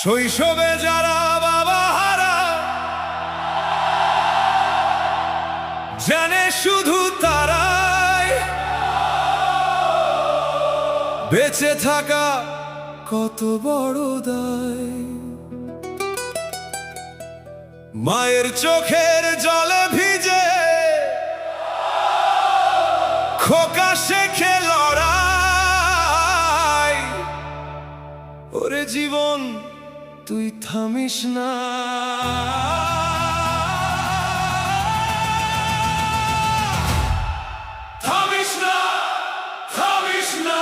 শৈশবে যারা বাবা হারা জানে শুধু তারাই বেঁচে থাকা কত বড় দায়। মায়ের চোখের জলে ভিজে খোকা শেখে লড়াই। ওরে জীবন তুই থামিস না, থামিস না, থামিস না।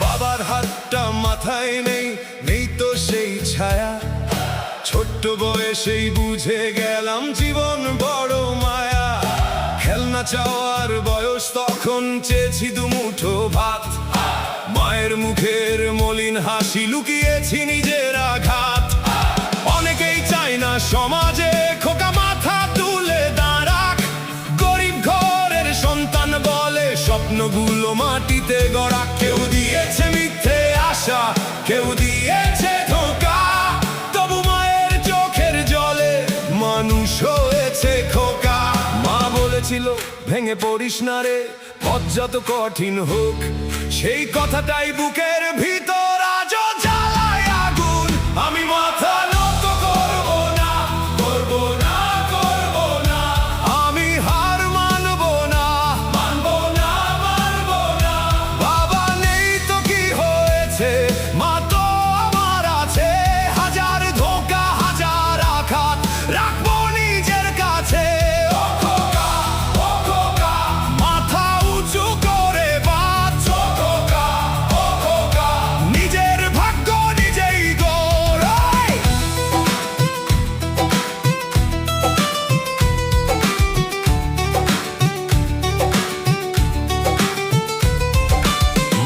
বাবার হাতটা মাথায় নেই, নেই তো সেই ছায়া। ছোট্ট বয়সেই বুঝে গেলাম জীবন বড় মায়া। খেলনা চাওয়ার বয়স তখন, চেয়েছি দুমুঠো ভাত। মায়ের মুখের মলিন হাসি লুকিয়েছি নিজের আঘাত। অনেকেই চায় না সমাজে খোকা মাথা তুলে দাঁড়াক। গরিব ঘরের সন্তান বলে স্বপ্নগুলো মাটিতে গড়া। কেউ দিয়েছে মিথ্যে আশা, কেউ দিয়েছে ধোঁকা, তবু মায়ের চোখের জলে মানুষ হয়েছে খোকা। মা বলেছিল ভেঙে পড়িস না রে, পথ যত কঠিন হোক। সেই কথাটাই বুকের ভিতর আজও জ্বালায় আগুন। আমি মাথা নত করব না, করব না, করব না। আমি হার মানব না, মানব না, মানব না। বাবা নেই তো কি হয়েছে, মা তো আমার আছে। হাজার ধোঁকা, হাজার আঘাত রাখবো নিজের কাছে। ও খোকা, ও খোকা, মাথা উঁচু করে বাঁচ। ও খোকা, ও খোকা, নিজের ভাগ্য নিজেই গড়াই।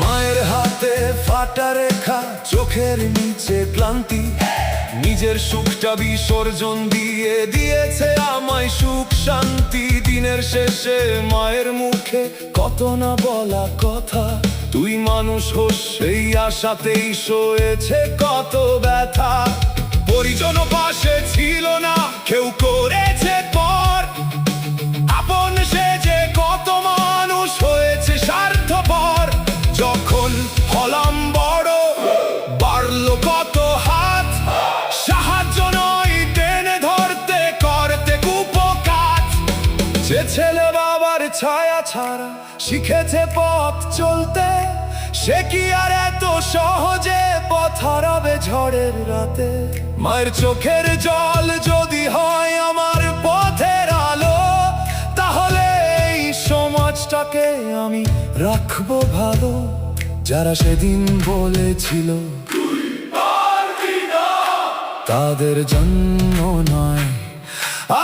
মায়ের হাতে ফাটা রেখা, চোখের নিচে ক্লান্তি। নিজের সুখটা বিসর্জন দিয়ে দিয়েছে আমায় সুখ শান্তি। দিনের শেষে মায়ের মুখে কত না বলা কথা। তুই মানুষ হোস সেই আশাতেই সয়েছে কত ব্যথা। পরিজন পাশে ছিল না, কেউ করেছে পর। আপন সেজে কত মানুষ হয়েছে স্বার্থপর। যখন হলাম বড় বাড়লো কত হাত। সাহায্য নয় টেনে ধরতে করতে কুপকাত। যে ছেলে বাবার ছায়া ছাড়া শিখেছে পথ চলতে, সে কি আর এত সহজে পথ হারাবে ঝড়ের রাতে। মায়ের চোখের জল যদি হয় আমার পথের আলো, তাহলে এই সমাজটাকে আমি রাখবো ভালো। যারা সেদিন বলেছিল তাদের জন্য নয়,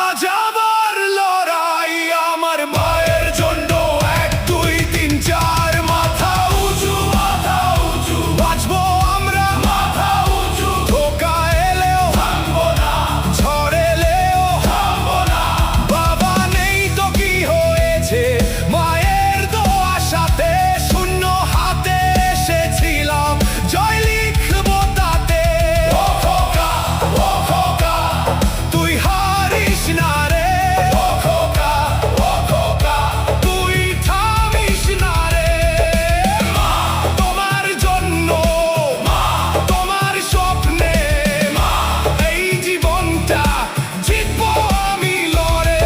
আজ আবার লড়াই আমার মায়ের জন্য। 1 2 3 4 মাথা উঁচু, মাথা উঁচু। বাঁচবো আমরা মাথা উঁচু। ধোঁকা এলেও থামবো না, ঝড় এলেও থামবো না। বাবা নেই তো কি হয়েছে, মায়ের দোয়া সাথে শূন্য হাতে এসেছিলাম। জয় লিখবো তাতে। ও খোকা, ও খোকা, তুই হারিস না রে। ও খোকা, ও খোকা, তুই থামিস না রে। মা তোমার জন্য, মা তোমার স্বপ্নে, মা এই জীবনটা জিতবো আমি লড়ে।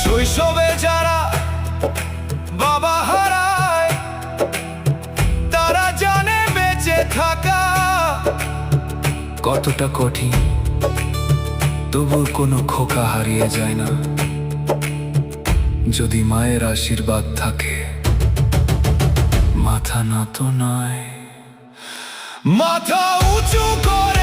শৈশবে যারা বাবা হারায় তারা জানে বেঁচে থাকা কতটা কঠিন, তবু কোনো খোকা হারিয়ে যায় না যদি মায়ের আশীর্বাদ থাকে। মাথা নত নয়, মাথা উঁচু করে